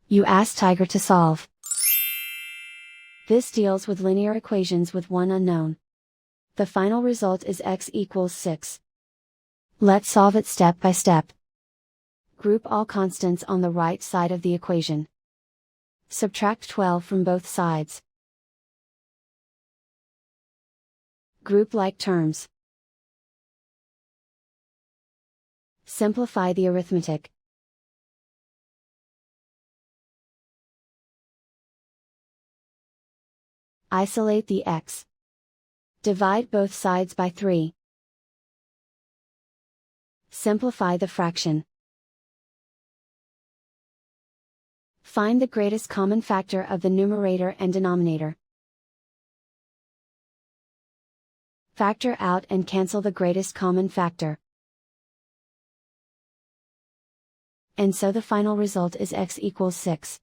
You ask Tiger to solve. This deals with linear equations with one unknown. The final result is x equals 6. Let's solve it step by step. Group all constants on the right side of the equation. Subtract 12 from both sides. Group like terms. Simplify the arithmetic. Isolate the x. Divide both sides by 3. Simplify the fraction. Find the greatest common factor of the numerator and denominator. Factor out and cancel the greatest common factor. And so the final result is x equals 6.